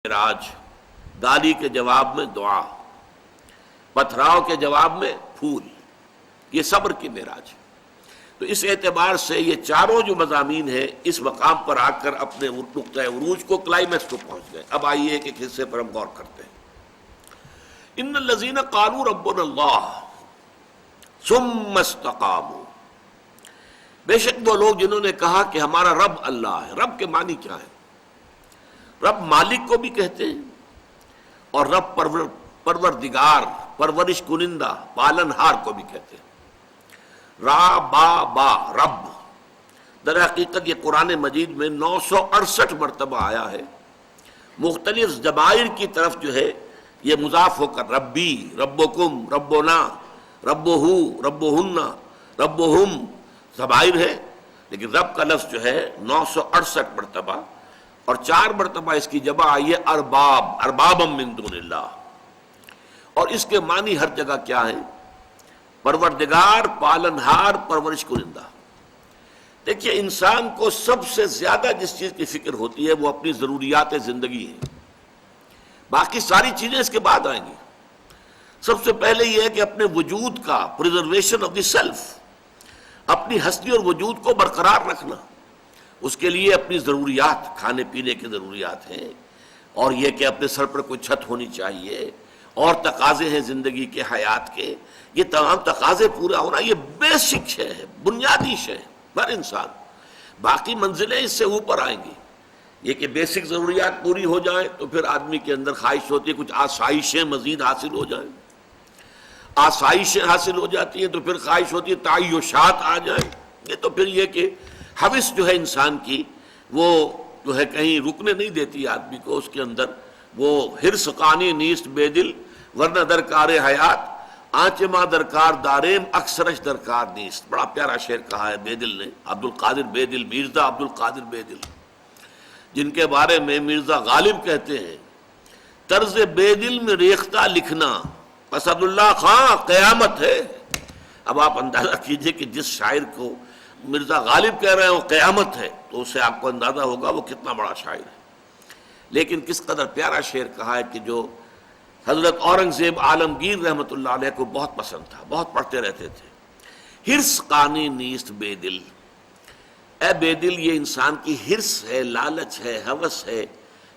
معراج، گالی کے جواب میں دعا، پتھراؤ کے جواب میں پھول، یہ صبر کی معراج۔ تو اس اعتبار سے یہ چاروں جو مضامین ہیں اس مقام پر آ کر اپنے نقطۂ عروج کو کلائمیکس کو پہنچ گئے۔ اب آئیے کہ ایک حصے پر ہم غور کرتے ہیں۔ ان الذین قالوا ربنا اللہ ثم استقاموا، بے شک وہ لوگ جنہوں نے کہا کہ ہمارا رب اللہ ہے۔ رب کے معنی کیا ہے؟ رب مالک کو بھی کہتے ہیں اور رب پروردگار، پرورش کنندہ، پالنہار کو بھی کہتے ہیں۔ را با با رب، در حقیقت یہ قرآن مجید میں 968 مرتبہ آیا ہے۔ مختلف ضمائر کی طرف جو ہے یہ مضاف ہو کر ربی، ربکم، ربنا، ربہو، ربہن، ربہم ضمائر ہے، لیکن رب کا لفظ جو ہے 968 مرتبہ، اور 4 مرتبہ اس کی جمع آئی ہے ارباب، اربابا من دون اللہ، اور اس کے معنی ہر جگہ کیا ہے؟ پروردگار، پالنہار، پرورش کنندہ۔ دیکھیے انسان کو سب سے زیادہ جس چیز کی فکر ہوتی ہے وہ اپنی ضروریات زندگی ہے، باقی ساری چیزیں اس کے بعد آئیں گی۔ سب سے پہلے یہ ہے کہ اپنے وجود کا پریزرویشن آف دی سیلف، اپنی ہستی اور وجود کو برقرار رکھنا، اس کے لیے اپنی ضروریات، کھانے پینے کی ضروریات ہیں، اور یہ کہ اپنے سر پر کوئی چھت ہونی چاہیے، اور تقاضے ہیں زندگی کے، حیات کے، یہ تمام تقاضے پورا ہونا یہ بیسک شے ہے، بنیادی شے ہے ہر انسان۔ باقی منزلیں اس سے اوپر آئیں گی۔ یہ کہ بیسک ضروریات پوری ہو جائیں تو پھر آدمی کے اندر خواہش ہوتی ہے کچھ آسائشیں مزید حاصل ہو جائیں، آسائشیں حاصل ہو جاتی ہیں تو پھر خواہش ہوتی ہے تعیشات آ جائیں۔ یہ تو پھر یہ کہ حوث جو ہے انسان کی وہ جو ہے کہیں رکنے نہیں دیتی آدمی کو، اس کے اندر وہ حرص قانی نیست بے دل ورنہ درکار حیات، آنچ ماں درکار داریم اکثرش درکار نیست۔ بڑا پیارا شعر کہا ہے بے دل نے، عبد القادر بے دل، مرزا عبد القادر بے دل، جن کے بارے میں مرزا غالب کہتے ہیں طرز بے دل میں ریختہ لکھنا اسد اللہ خاں قیامت ہے۔ اب آپ اندازہ کیجئے کہ جس شاعر کو مرزا غالب کہہ رہے ہیں وہ قیامت ہے تو اس سے آپ کو اندازہ ہوگا وہ کتنا بڑا شاعر ہے۔ لیکن کس قدر پیارا شعر کہا ہے کہ جو حضرت اورنگزیب عالمگیر رحمۃ اللہ علیہ کو بہت پسند تھا، بہت پڑھتے رہتے تھے۔ حرص قانی نیست بے دل، اے بے دل یہ انسان کی حرص ہے، لالچ ہے، ہوس ہے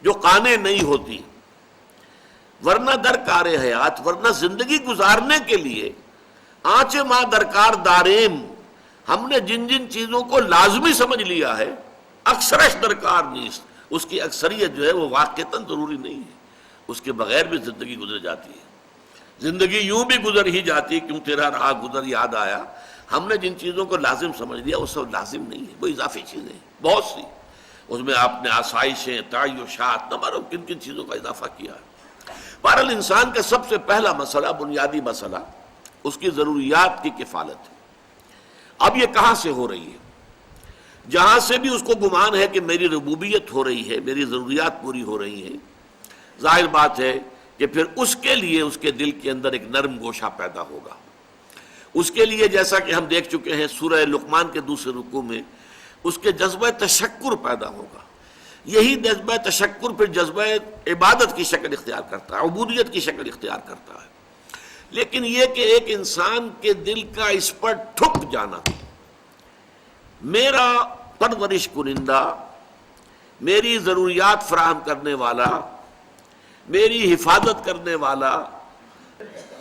جو قانے نہیں ہوتی، ورنہ درکار حیات، ورنہ زندگی گزارنے کے لیے آنچ ماں درکار داریم، ہم نے جن جن چیزوں کو لازمی سمجھ لیا ہے اکثرش درکار نیست، اس کی اکثریت جو ہے وہ واقعتاً ضروری نہیں ہے، اس کے بغیر بھی زندگی گزر جاتی ہے۔ زندگی یوں بھی گزر ہی جاتی، کیوں تیرا رہا گزر یاد آیا۔ ہم نے جن چیزوں کو لازم سمجھ لیا وہ سب لازم نہیں ہے، وہ اضافی چیزیں ہیں بہت سی، اس میں آپ نے آسائشیں، تعیشات، نہ معلوم کن کن چیزوں کا اضافہ کیا ہے۔ بہرحال انسان کا سب سے پہلا مسئلہ، بنیادی مسئلہ اس کی ضروریات کی کفالت ہے۔ اب یہ کہاں سے ہو رہی ہے؟ جہاں سے بھی اس کو گمان ہے کہ میری ربوبیت ہو رہی ہے، میری ضروریات پوری ہو رہی ہیں، ظاہر بات ہے کہ پھر اس کے لیے اس کے دل کے اندر ایک نرم گوشہ پیدا ہوگا۔ اس کے لیے جیسا کہ ہم دیکھ چکے ہیں سورہ لقمان کے دوسرے رکوع میں، اس کے جذبہ تشکر پیدا ہوگا۔ یہی جذبہ تشکر پھر جذبہ عبادت کی شکل اختیار کرتا ہے، عبودیت کی شکل اختیار کرتا ہے۔ لیکن یہ کہ ایک انسان کے دل کا اس پر ٹھک جانا، میرا پرورش کنندہ، میری ضروریات فراہم کرنے والا، میری حفاظت کرنے والا،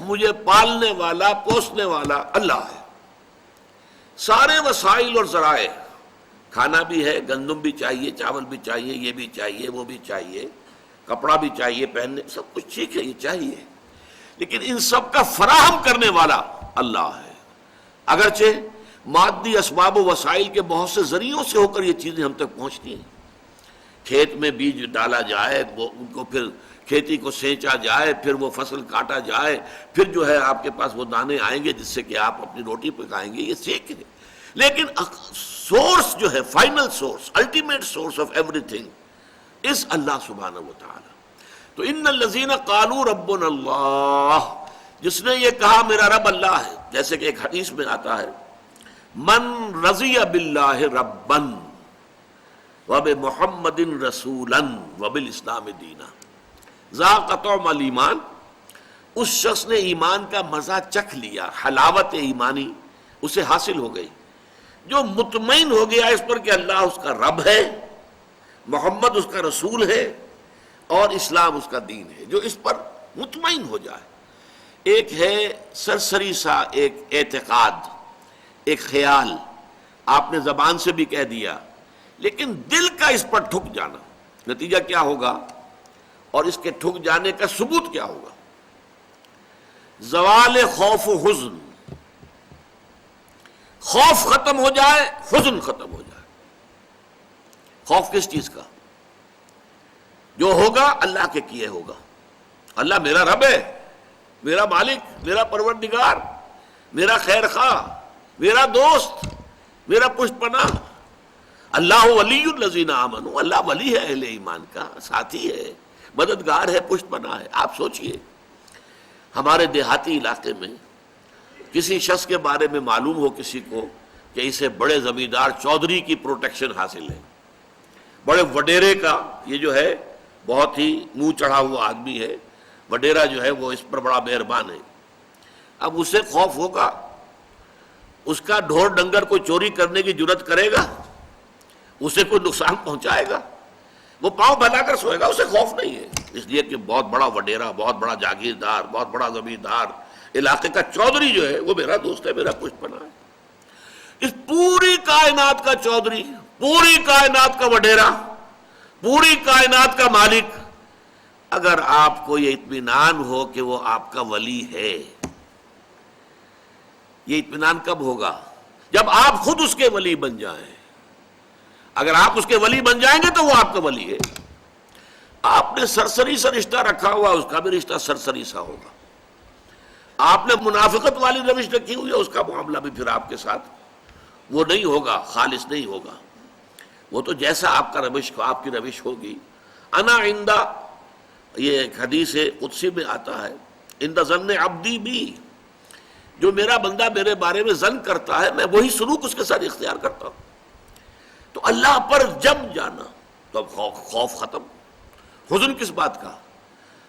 مجھے پالنے والا، پوسنے والا اللہ ہے۔ سارے وسائل اور ذرائع، کھانا بھی ہے، گندم بھی چاہیے، چاول بھی چاہیے، یہ بھی چاہیے، وہ بھی چاہیے، کپڑا بھی چاہیے پہننے، سب کچھ ٹھیک ہے، یہ چاہیے، لیکن ان سب کا فراہم کرنے والا اللہ ہے۔ اگرچہ مادی اسباب و وسائل کے بہت سے ذریعوں سے ہو کر یہ چیزیں ہم تک پہنچتی ہیں، کھیت میں بیج ڈالا جائے، وہ ان کو پھر کھیتی کو سینچا جائے، پھر وہ فصل کاٹا جائے، پھر جو ہے آپ کے پاس وہ دانے آئیں گے جس سے کہ آپ اپنی روٹی پکائیں گے، یہ ٹھیک ہے، لیکن سورس جو ہے، final source, ultimate source of everything is Allah سبحانہ و تعالی۔ تو ان الذین قالوا ربنا اللہ، جس نے یہ کہا میرا رب اللہ ہے، جیسے کہ ایک حدیث میں آتا ہے من رضی باللہ ربا وبمحمد رسولا وبالاسلام دینا، ذاق طعم الایمان، اس شخص نے ایمان کا مزہ چکھ لیا، حلاوت ایمانی اسے حاصل ہو گئی، جو مطمئن ہو گیا اس پر کہ اللہ اس کا رب ہے، محمد اس کا رسول ہے اور اسلام اس کا دین ہے، جو اس پر مطمئن ہو جائے۔ ایک ہے سرسری سا ایک اعتقاد، ایک خیال، آپ نے زبان سے بھی کہہ دیا، لیکن دل کا اس پر ٹھک جانا، نتیجہ کیا ہوگا اور اس کے ٹھک جانے کا ثبوت کیا ہوگا؟ زوال خوف و حزن، خوف ختم ہو جائے، حزن ختم ہو جائے۔ خوف کس چیز کا؟ جو ہوگا اللہ کے کیے ہوگا، اللہ میرا رب ہے، میرا مالک، میرا پروردگار، میرا خیر خواہ، میرا دوست، میرا پشت پناہ، اللہ ولی الذین آمنوا، اللہ ولی ہے اہل ایمان کا، ساتھی ہے، مددگار ہے، پشت پناہ ہے۔ آپ سوچئے ہمارے دیہاتی علاقے میں کسی شخص کے بارے میں معلوم ہو کسی کو کہ اسے بڑے زمیندار چودھری کی پروٹیکشن حاصل ہے، بڑے وڈیرے کا، یہ جو ہے بہت ہی منہ چڑھا ہوا آدمی ہے، وڈیرا جو ہے وہ اس پر بڑا مہربان ہے، اب اسے خوف ہوگا، اس کا ڈھور ڈنگر کوئی چوری کرنے کی جرت کرے گا، اسے کوئی نقصان پہنچائے گا، وہ پاؤں پھیلا کر سوئے گا، اسے خوف نہیں ہے، اس لیے کہ بہت بڑا وڈیرا، بہت بڑا جاگیردار، بہت بڑا زمیندار، علاقے کا چودھری جو ہے وہ میرا دوست ہے، میرا پشت پناہ ہے۔ اس پوری کائنات کا چودھری، پوری کائنات کا وڈیرا، پوری کائنات کا مالک، اگر آپ کو یہ اطمینان ہو کہ وہ آپ کا ولی ہے، یہ اطمینان کب ہوگا؟ جب آپ خود اس کے ولی بن جائیں۔ اگر آپ اس کے ولی بن جائیں گے تو وہ آپ کا ولی ہے۔ آپ نے سرسری سا رشتہ رکھا ہوا، اس کا بھی رشتہ سرسری سا ہوگا۔ آپ نے منافقت والی روش رکھی ہوئی ہے، اس کا معاملہ بھی پھر آپ کے ساتھ وہ نہیں ہوگا، خالص نہیں ہوگا۔ وہ تو جیسا آپ کا روش، آپ کی روش ہوگی۔ انا عندہ، یہ ایک حدیث قدسی میں آتا ہے، عند ظن عبدی بی، جو میرا بندہ میرے بارے میں ظن کرتا ہے میں وہی سلوک اس کے ساتھ اختیار کرتا ہوں۔ تو اللہ پر جم جانا تو اب خوف ختم۔ حزن کس بات کا؟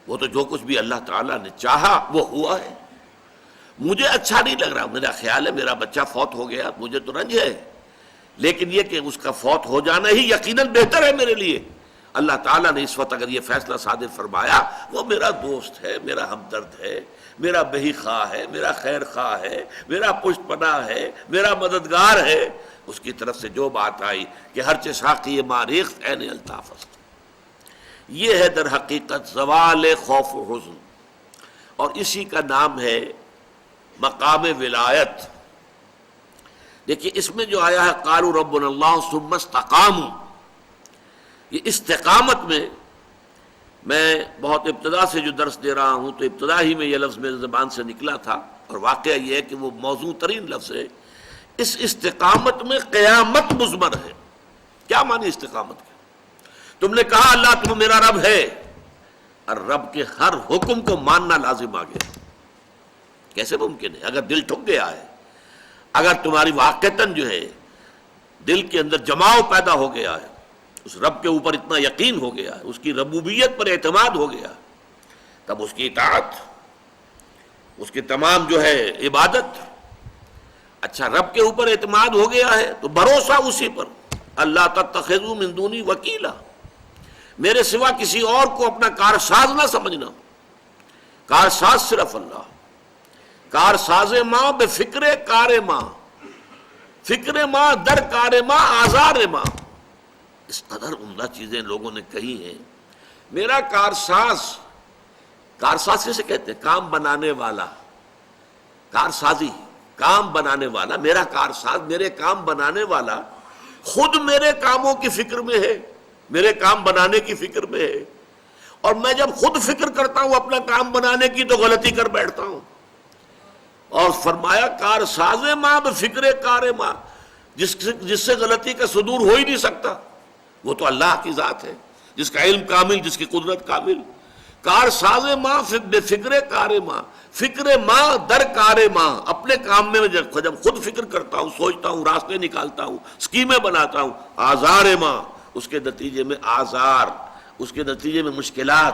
وہ تو جو کچھ بھی اللہ تعالیٰ نے چاہا وہ ہوا ہے۔ مجھے اچھا نہیں لگ رہا، میرا خیال ہے میرا بچہ فوت ہو گیا، مجھے تو رنج ہے، لیکن یہ کہ اس کا فوت ہو جانا ہی یقیناً بہتر ہے میرے لیے۔ اللہ تعالیٰ نے اس وقت اگر یہ فیصلہ صادر فرمایا، وہ میرا دوست ہے، میرا ہمدرد ہے، میرا بہی خواہ ہے، میرا خیر خواہ ہے، میرا پشت پناہ ہے، میرا مددگار ہے، اس کی طرف سے جو بات آئی کہ ہر چساقی ماریخت عین الطاف است، یہ ہے در حقیقت زوال خوف و حزن، اور اسی کا نام ہے مقام ولایت۔ دیکھیے اس میں جو آیا ہے قالوا ربنا اللہ ثم استقاموا، یہ استقامت میں بہت ابتدا سے جو درس دے رہا ہوں تو ابتدا ہی میں یہ لفظ میرے زبان سے نکلا تھا، اور واقعہ یہ ہے کہ وہ موضوع ترین لفظ ہے۔ اس استقامت میں قیامت مضمر ہے۔ کیا معنی استقامت کے؟ تم نے کہا اللہ تم میرا رب ہے، اور رب کے ہر حکم کو ماننا لازم آ گیا، کیسے ممکن ہے؟ اگر دل ٹھک گیا ہے، اگر تمہاری واقعتاً جو ہے دل کے اندر جماؤ پیدا ہو گیا ہے، اس رب کے اوپر اتنا یقین ہو گیا ہے، اس کی ربوبیت پر اعتماد ہو گیا، تب اس کی اطاعت، اس کی تمام جو ہے عبادت۔ اچھا رب کے اوپر اعتماد ہو گیا ہے تو بھروسہ اسی پر، اللہ تتخذوا من دونی وکیلا، میرے سوا کسی اور کو اپنا کارساز نہ سمجھنا، کارساز صرف اللہ، کارساز ماں بے فکر کار ماں، فکر ماں در کار ماں آزار ماں، اس قدر عمدہ چیزیں لوگوں نے کہی ہیں۔ میرا کارساز، کارساز کسے کہتے ہیں؟ کام بنانے والا، کارسازی، کام بنانے والا، میرا کارساز، میرے کام بنانے والا خود میرے کاموں کی فکر میں ہے، میرے کام بنانے کی فکر میں ہے، اور میں جب خود فکر کرتا ہوں اپنا کام بنانے کی تو غلطی کر بیٹھتا ہوں۔ اور فرمایا کارساز ماں بفکر کار ماں، جس سے غلطی کا صدور ہو ہی نہیں سکتا، وہ تو اللہ کی ذات ہے، جس کا علم کامل، جس کی قدرت کامل۔ کارساز ماں بے فکر کار ماں، فکر ماں در کار ماں، اپنے کام میں جب خود فکر کرتا ہوں، سوچتا ہوں، راستے نکالتا ہوں، اسکیمیں بناتا ہوں، آزار ماں، اس کے نتیجے میں آزار، اس کے نتیجے میں مشکلات،